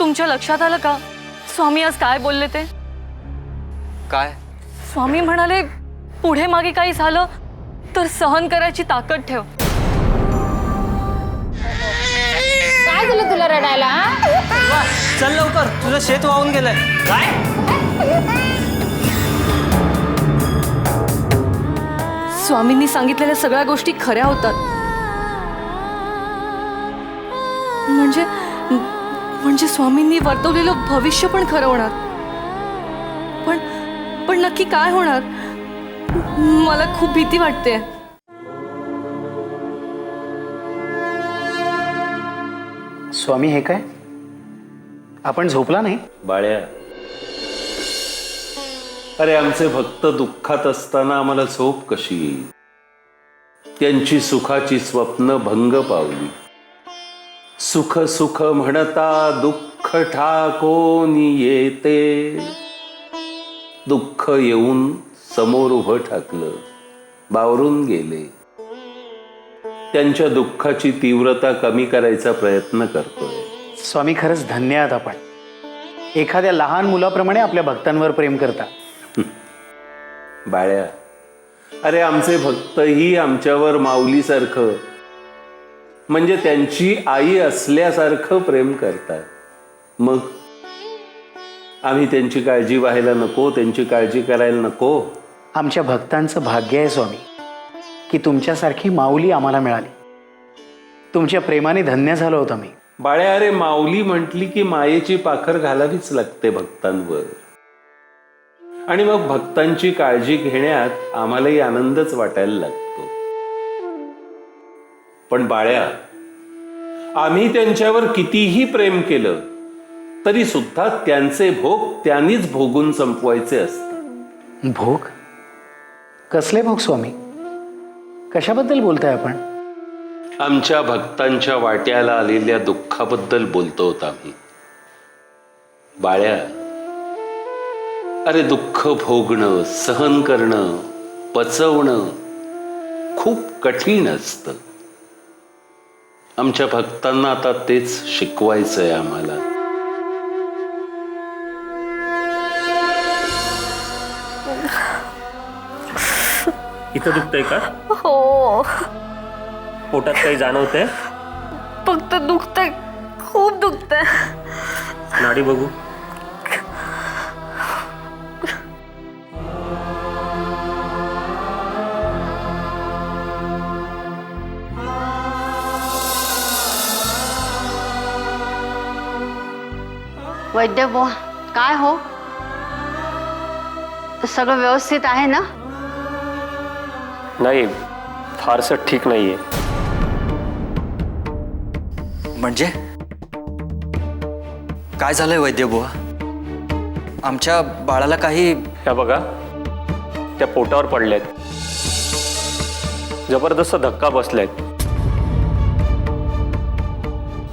तुमच्या लक्षात आलं का स्वामी आज काय बोलले ते? काय? स्वामी म्हणाले पुढे मागे काही झालं तर सहन करायची ताकद ठेव. काय झालं तुला रडायला? चल लवकर, तुझं शेत वाहून गेलंय. काय? स्वामींनी सांगितलेल्या सगळ्या गोष्टी खऱ्या होतात. म्हणजे स्वामींनी वर्तवलेलं भविष्य पण खरं होणार. पण नक्की काय होणार? मला खूप भीती वाटते. स्वामी हे काय? आपण झोपला नाही? बाळ्या, अरे आमचे भक्त दुःखात असताना आम्हाला झोप कशी येईल? त्यांची सुखाची स्वप्न भंग पावली. सुख सुख म्हणता दुःख ठाकोन येते. दुःख येऊन समोर उभं ठाकलं, बावरून गेले. त्यांच्या दुःखाची तीव्रता कमी करायचा प्रयत्न करतोय. स्वामी खरंच धन्य आहात आपण. एखाद्या लहान मुलाप्रमाणे आपल्या भक्तांवर प्रेम करता. बाळ्या, अरे आमचे भक्तही आमच्यावर माऊलीसारखं म्हणजे त्यांची आई असल्यासारखं प्रेम करतात. मग आम्ही त्यांची काळजी व्हायला नको? त्यांची काळजी करायला नको? आमच्या भक्तांचं भाग्य आहे स्वामी की तुमच्यासारखी माऊली आम्हाला मिळाली. तुमच्या प्रेमाने धन्य झालो होतो मी. बाळ्या, अरे माऊली म्हटली की मायेची पाखर घालावीच लागते भक्तांवर. आणि मग भक्तांची काळजी घेण्यात आम्हालाही आनंदच वाटायला लागतो. पण बाळ्या, आम्ही त्यांच्यावर कितीही प्रेम केलं तरी सुद्धा त्यांचे भोग त्यांनीच भोगून संपवायचे असते. भोग? कसले भोग स्वामी? कशाबद्दल बोलताय आपण? आमच्या भक्तांच्या वाट्याला आलेल्या दुःखाबद्दल बोलतो आम्ही. बाळ्या, अरे दुःख भोगणं, सहन करणं, पचवणं खूप कठीण असतं. आमच्या भक्तांना आता तेच शिकवायचंय आम्हाला. इथं दुखतंय का? हो, पोटात काही जाणवतंय? फक्त दुखतंय, खूप दुखतंय. नाडी बघू. वैद्य बुवा, काय हो? सगळं व्यवस्थित आहे ना? नाही, फारसं ठीक नाहीये. म्हणजे काय झालंय वैद्य बुवा? आमच्या बाळाला काही? ह्या बघा, त्या पोटावर पडल्यात. जबरदस्त धक्का बसलाय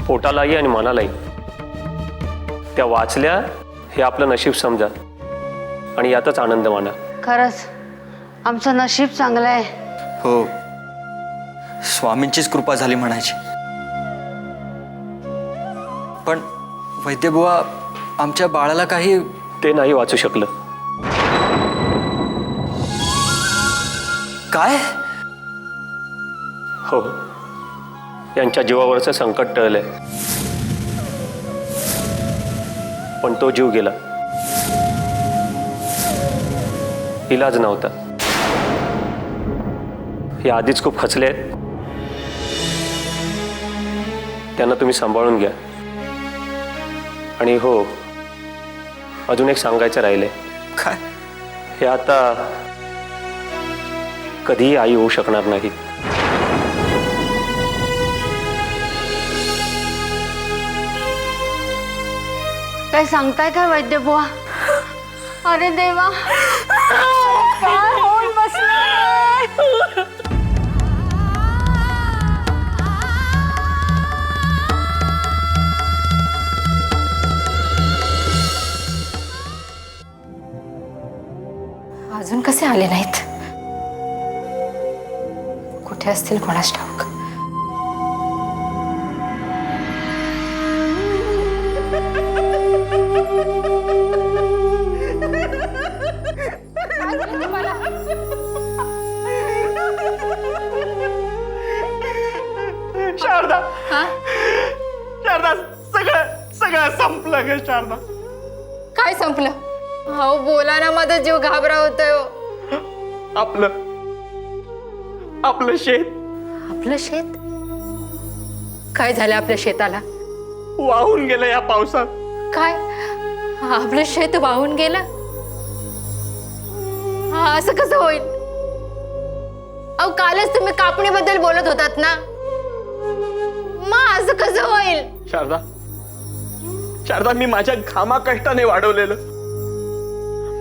पोटालाही आणि मनालाही. त्या वाचल्या हे आपलं नशीब समजा आणि यातच आनंद माना. खरंच आमचं नशीब चांगलं आहे. हो, स्वामींचीच कृपा झाली म्हणायची. पण वैद्य बुवा, आमच्या बाळाला काही? ते नाही वाचू शकलं. काय? हो, यांच्या जीवावरचं संकट टळलंय. पण तो जीव गेला. इलाज नव्हता. हे आधीच खूप खचले आहेत. त्यांना तुम्ही सांभाळून घ्या. आणि हो, अजून एक सांगायचं राहिलंय. काय? हे आता कधीही आई होऊ शकणार नाही. काय सांगताय काय वैद्य बुवा? अरे देवा, काय होऊन बसलंय? अजून कसे आले नाहीत? कुठे असतील कोणास ठाऊक. शारदा शारदा सगळं सगळं संपलं ग शारदा. काय संपलं? अहो बोला ना, माझा जीव घाबरा होतोय हो. आपलं शेत आपलं शेत? काय झालं आपल्या शेताला? वाहून गेलं या पावसात. काय? आपलं शेत वाहून गेलं? असं कसं होईल? अहो कालच तुम्ही कापणीबद्दल बोलत होतात ना, मग असं कसं होईल? शारदा मी माझ्या घामा कष्टाने वाढवलेलं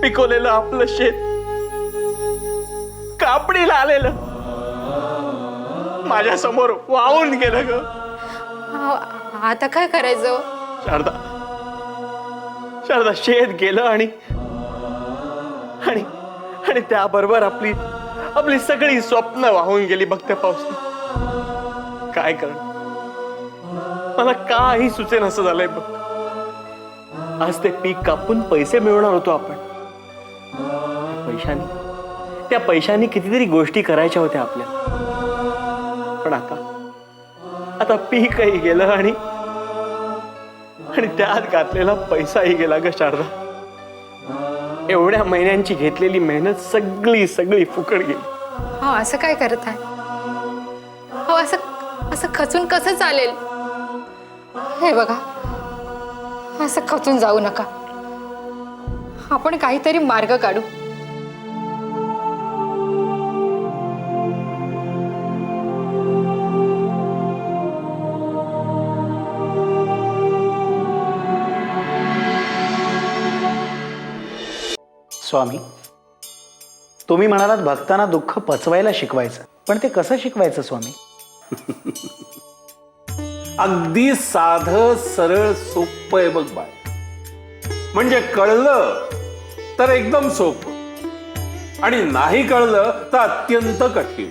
पिकवलेलं आपलं शेत कापणीला आलेलं माझ्या समोर वाहून गेलं ग. अहो, आता काय करायचं? शारदा शेत गेलं आणि त्याबरोबर आपली सगळी स्वप्न वाहून गेली बघ त्या पावसात. काय करणार, मला काही सुचेन असं झालंय बघ. आज ते पीक कापून पैसे मिळवणार होतो आपण. त्या पैशानी कितीतरी गोष्टी करायच्या होत्या आपल्या. पण आता पीकही गेलं आणि त्यात घातलेला पैसाही गेला ग शारदा. एवढ्या महिन्यांची घेतलेली मेहनत सगळी फुकट गेली. हो असं काय करत आहे? हो असं खचून कसं चालेल? हे बघा, असं खचून जाऊ नका. आपण काहीतरी मार्ग काढू. स्वामी, तुम्ही म्हणालात भक्तांना दुःख पचवायला शिकवायचं, पण ते कसं शिकवायचं स्वामी? अगदी साधं सरळ सोपं आहे बघ बाळ. म्हणजे कळलं तर एकदम सोपं आणि नाही कळलं तर अत्यंत कठीण.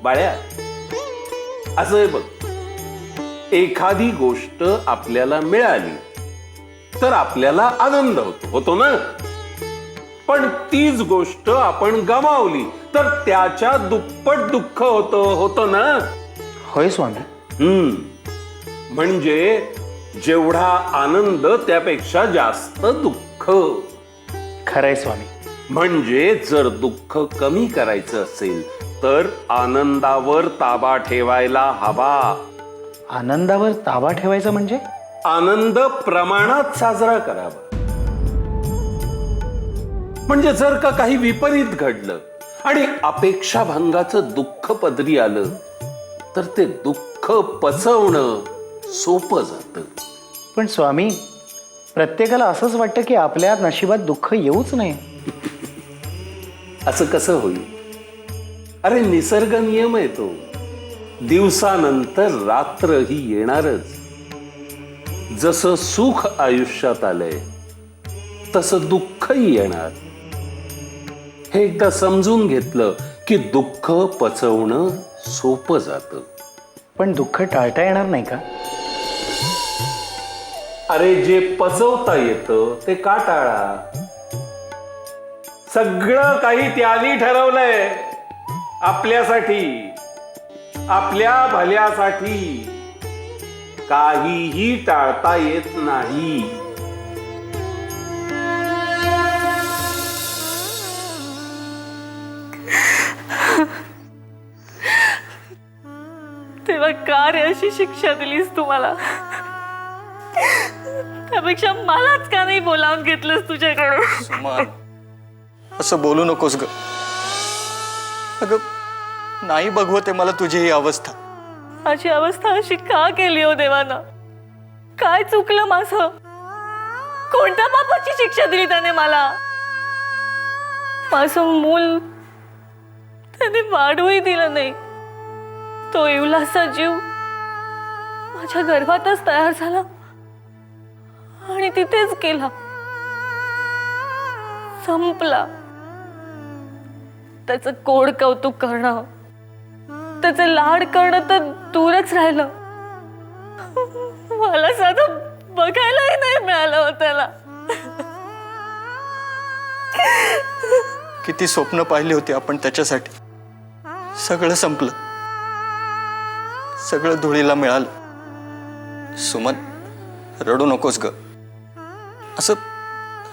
बाळ्या असं आहे बघ, एखादी गोष्ट आपल्याला मिळाली तर आपल्याला आनंद होतो ना. पण तीच गोष्ट आपण गमावली तर त्याच्या दुप्पट दुःख होतं ना. होय स्वामी. म्हणजे जेवढा आनंद त्यापेक्षा जास्त दुःख. खरंय स्वामी. म्हणजे जर दुःख कमी करायचं असेल तर आनंदावर ताबा ठेवायला हवा. आनंदावर ताबा ठेवायचा म्हणजे? आनंद प्रमाणात साजरा करावा. म्हणजे जर का काही विपरीत घडलं आणि अपेक्षा भंगाचं दुःख पदरी आलं तर ते दुःख पचवणं सोपं जातं. पण स्वामी, प्रत्येकाला असंच वाटतं की आपल्या नशिबात दुःख येऊच नये. असं कसं होईल? अरे निसर्ग नियम आहे तो. दिवसानंतर रात्र ही येणारच. जसं सुख आयुष्यात आलंय तसं दुःखही येणार. हे एकदा समजून घेतलं की दुःख पचवणं सोपं जातं. पण दुःख टाळता येणार नाही का? अरे जे पचवता येतं ते का टाळा? सगळं काही त्याने ठरवलंय आपल्यासाठी, आपल्या भल्यासाठी. काहीही टाळता येत नाही. तेव्हा का रे अशी शिक्षा दिलीस तू मला? त्यापेक्षा मलाच का नाही बोलावून घेतलंस तुझ्याकडून? सुमन, असं बोलू नकोस ग. अगं नाही बघवते मला तुझी ही अवस्था. माझी अवस्था अशी का केली हो देवानं? काय चुकलं माझं? कोणत्या पापाची शिक्षा दिली त्याने मला? माझं मूल त्याने वाढूही दिलं नाही. तो इवलासा जीव माझ्या गर्भातच तयार झाला आणि तिथेच गेला, संपला. त्याचं कोड कौतुक करणं, त्याचे लाड करणं तर दूरच राहिलं. मला साधं बघायलाही नाही मिळालं हो त्याला. किती स्वप्न पाहिली होती आपण त्याच्यासाठी. सगळं संपलं. सगळं धुळीला मिळालं. सुमन, रडू नकोस ग. असं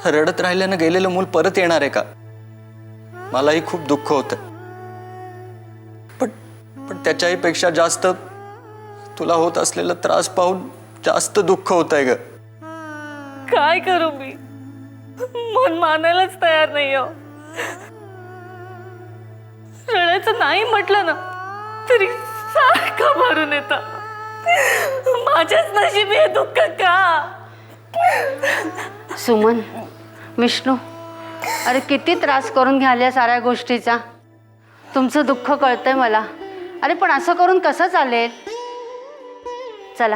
रडत राहिल्यानं गेलेलं मूल परत येणार आहे का? मलाही खूप दुःख होतं, पण त्याच्याही पेक्षा जास्त तुला होत असलेला त्रास पाहून जास्त दुःख होत आहे ग. काय करू मी? मन मानायलाच तयार नाही हो. रडायचं नाही म्हटलं ना तरी सारखं भरून येतं. माझ्याच नशिबी हे दुःख का? सुमन, विष्णू, अरे किती त्रास करून घ्याल साऱ्या गोष्टीचा. तुमचं दुःख कळतंय मला. अरे पण असं करून कसं चालेल? चला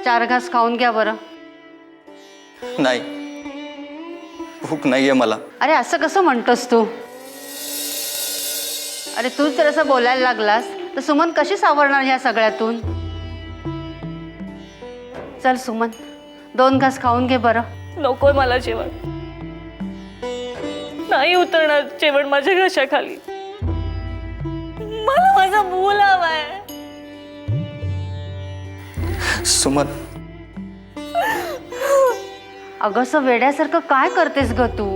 4 घास खाऊन घ्या बरं. नाही, भूक नाहीये मला. अरे असं कसं म्हणतोस तू? अरे तूच जर असं बोलायला लागलास तर सुमन कशी सावरणार ह्या सगळ्यातून? चल सुमन, 2 घास खाऊन घे बरं. नकोय मला जेवण. नाही उतरणार जेवण माझ्या घशाखाली. मला माझा मूल हवाय. सुमन, अगं असं वेड्यासारखं काय करतेस ग तू?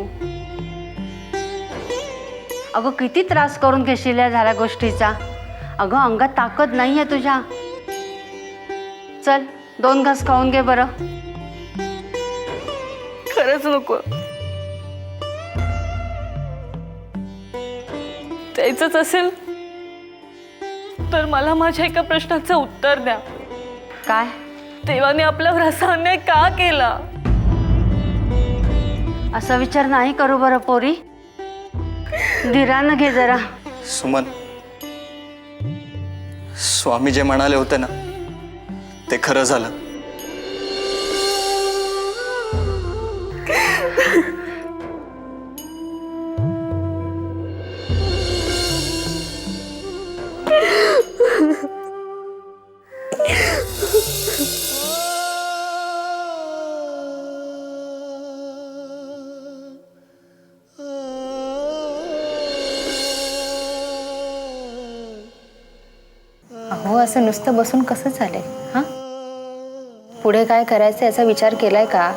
अगं किती त्रास करून घेशील या झाल्या गोष्टीचा. अगं अंगात ताकद नाही आहे तुझ्या. चल 2 घास खाऊन घे बरं. खरंच नको. द्यायचंच असेल तर मला माझ्या एका प्रश्नाचं उत्तर द्या. काय? देवाने आपल्यावर असा अन्याय का केला? असा विचार नाही करू बरं पोरी. धीरानं घे जरा. सुमन, स्वामी जे म्हणाले होते ना ते खरं झालं. अहो असं नुसतं बसून कसं चालेल? हां, पुढे काय करायचं याचा विचार केलाय का?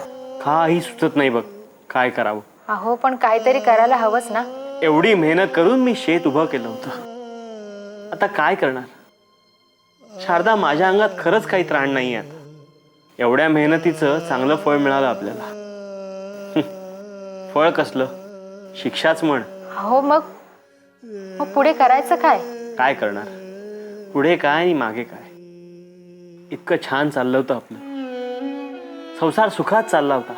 काही सुचत नाही बघ, काय करावं. अहो पण काहीतरी करायला हवंच ना. एवढी मेहनत करून मी शेत उभं केलं होतं. आता काय करणार? शारदा, माझ्या अंगात खरंच काही त्राण नाही आहे. एवढ्या मेहनतीचं चांगलं फळ मिळालं आपल्याला. फळ कसलं? शिक्षाच म्हण. अहो मग पुढे करायचं काय? काय करणार? पुढे काय आणि मागे काय? इतकं छान चाललं होतं आपलं. संसार सुखात चालला होता,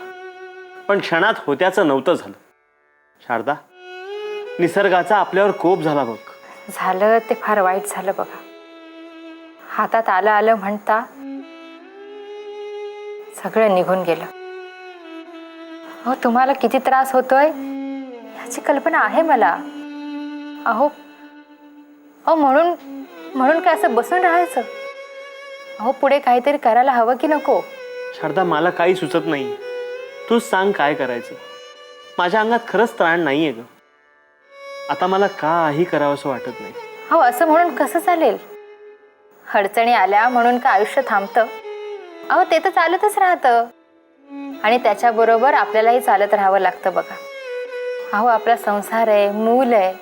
पण क्षणात होत्याचं नव्हतं झालं. शारदा, निसर्गाचा आपल्यावर कोप झाला बघ. झालं ते फार वाईट झालं बघा. हातात आलं आलं म्हणता सगळं निघून गेलं. अहो तुम्हाला किती त्रास होतोय याची कल्पना आहे मला. अहो अहो म्हणून म्हणून काय असं बसून राहायचं? अहो पुढे काहीतरी करायला हवं की नको? शारदा, मला काही सुचत नाही. तूच सांग काय करायचं. माझ्या अंगात खरंच त्राण नाहीये ग. आता मला काही करावं असं वाटत नाही. अहो असं म्हणून कसं चालेल? अडचणी आल्या म्हणून का आयुष्य थांबतं? अहो ते तर चालतच राहतं आणि त्याच्याबरोबर आपल्यालाही चालत राहावं लागतं बघा. अहो आपला संसार आहे, मूल आहे.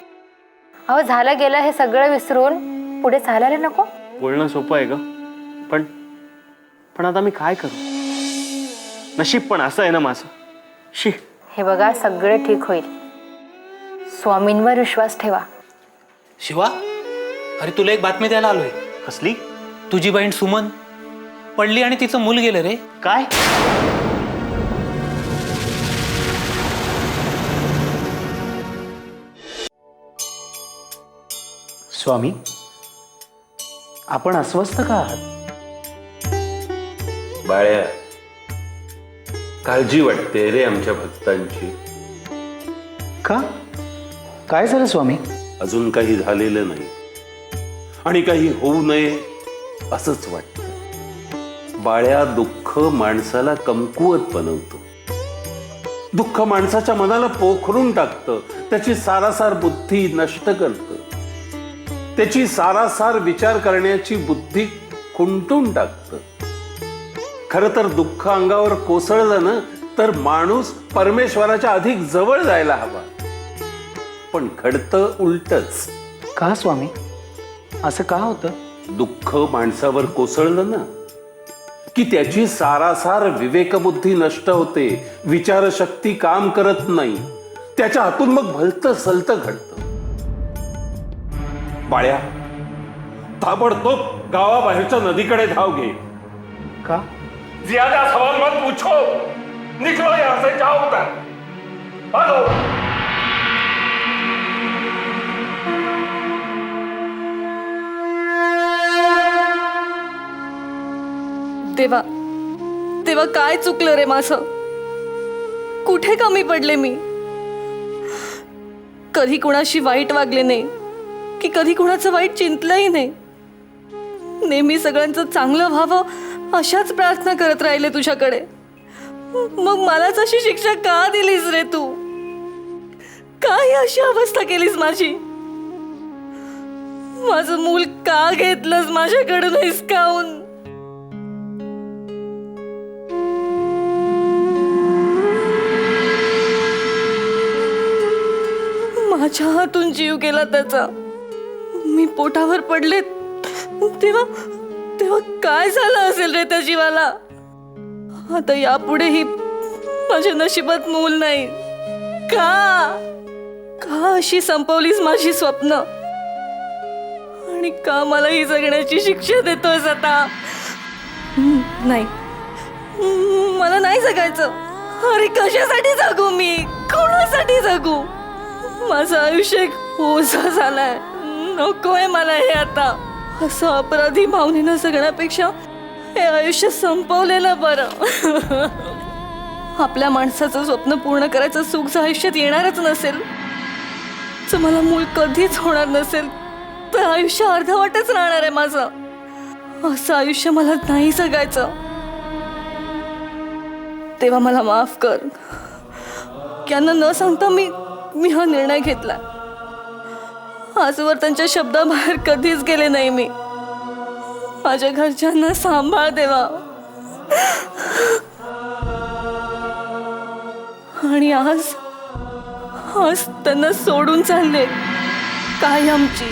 अहो झालं गेलं हे सगळं विसरून पुढे चालायला नको? बोलणं सोपं आहे ग, पण आता मी काय करू? नशीब पण असं आहे ना माझं. शी. हे बघा सगळं ठीक होईल. स्वामींवर विश्वास ठेवा. शिवा, अरे तुला एक बातमी द्यायला आलोय. कसली? तुझी बहीण सुमन पडली आणि तिचं मूल गेलं रे. काय? स्वामी, आपण अस्वस्थ का आहात? बाळ्या, काळजी वाटते रे आमच्या भक्तांची. का? काय झालं स्वामी? अजून काही झालेलं नाही आणि काही होऊ नये असंच वाटतं. बाळ्या, दुःख माणसाला कमकुवत बनवतं. दुःख माणसाच्या मनाला पोखरून टाकतं, त्याची सारासार बुद्धी नष्ट करतं. त्याची सारासार विचार करण्याची बुद्धी खुंटून टाकतं. खरं तर दुःख अंगावर कोसळलं ना तर माणूस परमेश्वराच्या अधिक जवळ जायला हवा, पण घडतं उलटच. का स्वामी, असं का होतं? दुःख माणसावर कोसळलं ना की त्याची सारासार विवेकबुद्धी नष्ट होते, विचारशक्ती काम करत नाही, त्याच्या हातून मग भलतं सलतं घडतं. बाळ्या, ताबडतोब गावाबाहेरच्या नदीकडे धाव घे. का? ज्यादा सवाल मत पूछो, निकलो यहां से, जाओ उधर. हेलो. देवा, देवा काय चुकलं रे माझं? कुठे कमी पडले मी? कधी कुणाशी वाईट वागले नाही की कधी कुणाचं वाईट चिंतलंही नाही. नेहमी सगळ्यांचं चांगलं व्हावं अशाच प्रार्थना करत राहिले तुझ्याकडे. मग मलाच अशी शिक्षा का दिलीस रे तू? काय अशी अवस्था केलीस माझी? माझं मूल का घेतलंस माझ्याकडून हिसकावून? माझ्या हातून जीव गेला त्याचा. मी पोटावर पडले तेव्हा तेव्हा काय झालं असेल रे त्या जीवाला? आता यापुढेही माझ्या नशिबात मूल नाही. का का अशी संपवलीस माझी स्वप्न? आणि का मला ही जगण्याची शिक्षा देतोयस आता? नाही, मला नाही जगायचं. अरे कशासाठी जगू मी? कोणासाठी जगू? माझं आयुष्य एक ओझं झालंय. नकोय मला हे आता. असं अपराधी भावनेनं जगण्यापेक्षा हे आयुष्य संपवलेलं बरं. आपल्या माणसाचं स्वप्न पूर्ण करायचं सुख जर आयुष्यात येणारच नसेल, तर मला मूल कधीच होणार नसेल, तर आयुष्य अर्धवटच राहणार आहे माझं. असं आयुष्य मला नाही जगायचं. तेव्हा मला माफ कर. यांना न सांगता मी हा निर्णय घेतला. आजवर त्यांच्या शब्दाबाहेर कधीच गेले नाही मी. माझ्या घरच्यांना सांभाळ देवा. आणि आज त्यांना सोडून चालले कायमची.